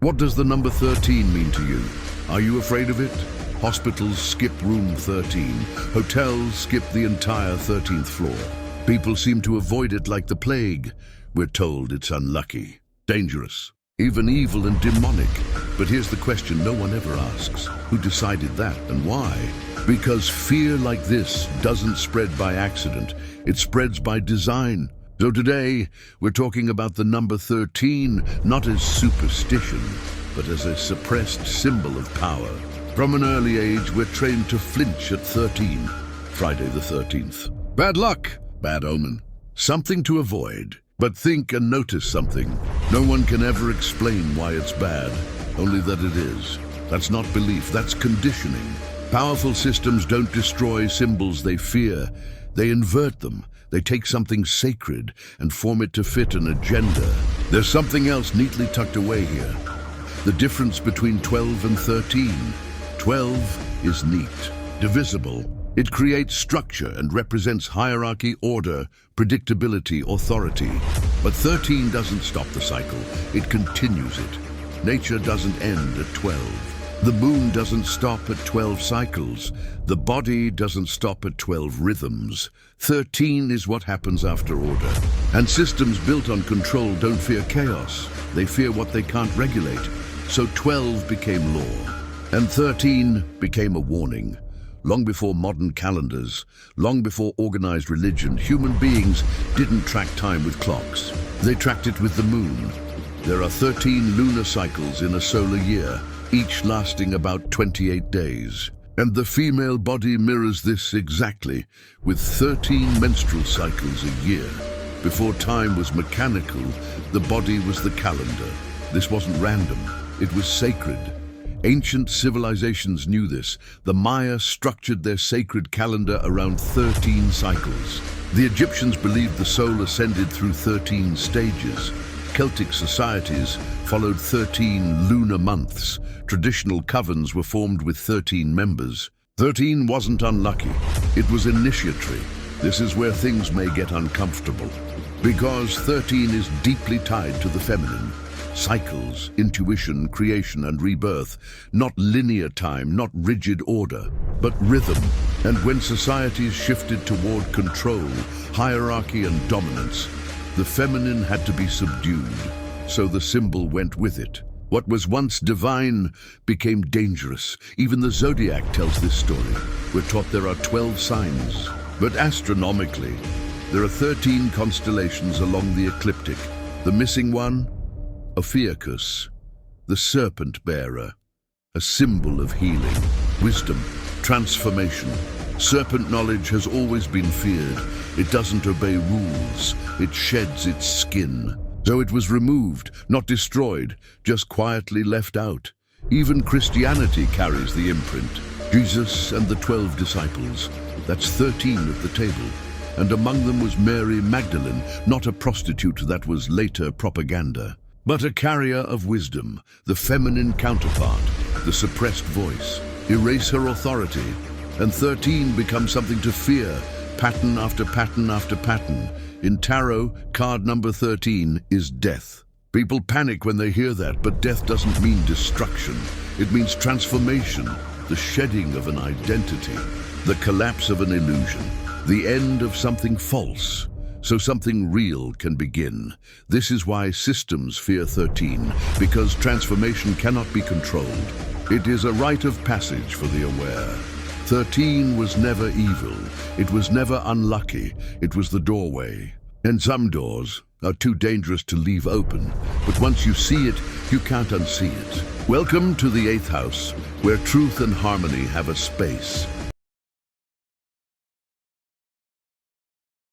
What does the number 13 mean to you? Are you afraid of it? Hospitals skip room 13. Hotels skip the entire 13th floor. People seem to avoid it like the plague. We're told it's unlucky, dangerous, even evil and demonic. But here's the question no one ever asks. Who decided that and why? Because fear like this doesn't spread by accident. It spreads by design. So today, we're talking about the number 13, not as superstition, but as a suppressed symbol of power. From an early age, we're trained to flinch at 13, Friday the 13th. Bad luck, bad omen, something to avoid. But think and notice something. No one can ever explain why it's bad, only that it is. That's not belief, that's conditioning. Powerful systems don't destroy symbols they fear. They invert them. They take something sacred and form it to fit an agenda. There's something else neatly tucked away here. The difference between 12 and 13. 12 is neat, divisible. It creates structure and represents hierarchy, order, predictability, authority. But 13 doesn't stop the cycle, it continues it. Nature doesn't end at 12. The moon doesn't stop at 12 cycles. The body doesn't stop at 12 rhythms. 13 is what happens after order. And systems built on control don't fear chaos. They fear what they can't regulate. So 12 became law. And 13 became a warning. Long before modern calendars, long before organized religion, human beings didn't track time with clocks. They tracked it with the moon. There are 13 lunar cycles in a solar year, each lasting about 28 days. And the female body mirrors this exactly, with 13 menstrual cycles a year. Before time was mechanical, the body was the calendar. This wasn't random, it was sacred. Ancient civilizations knew this. The Maya structured their sacred calendar around 13 cycles. The Egyptians believed the soul ascended through 13 stages. Celtic societies followed 13 lunar months. Traditional covens were formed with 13 members. 13 wasn't unlucky. It was initiatory. This is where things may get uncomfortable. Because 13 is deeply tied to the feminine. Cycles, intuition, creation, and rebirth. Not linear time, not rigid order, but rhythm. And when societies shifted toward control, hierarchy, and dominance, the feminine had to be subdued. So the symbol went with it. What was once divine became dangerous. Even the zodiac tells this story. We're taught there are 12 signs. But astronomically, there are 13 constellations along the ecliptic. The missing one? Ophiuchus, the serpent bearer, a symbol of healing, wisdom, transformation. Serpent knowledge has always been feared. It doesn't obey rules. It sheds its skin. So it was removed, not destroyed, just quietly left out. Even Christianity carries the imprint. Jesus and the 12 disciples. That's 13 at the table. And among them was Mary Magdalene, not a prostitute that was later propaganda, but a carrier of wisdom, the feminine counterpart, the suppressed voice. Erase her authority, and 13 becomes something to fear, pattern after pattern after pattern. In tarot, card number 13 is death. People panic when they hear that, but death doesn't mean destruction. It means transformation, the shedding of an identity, the collapse of an illusion, the end of something false, so something real can begin. This is why systems fear 13, because transformation cannot be controlled. It is a rite of passage for the aware. 13 was never evil. It was never unlucky. It was the doorway. And some doors are too dangerous to leave open, but once you see it, you can't unsee it. Welcome to the 8th house, where truth and harmony have a space.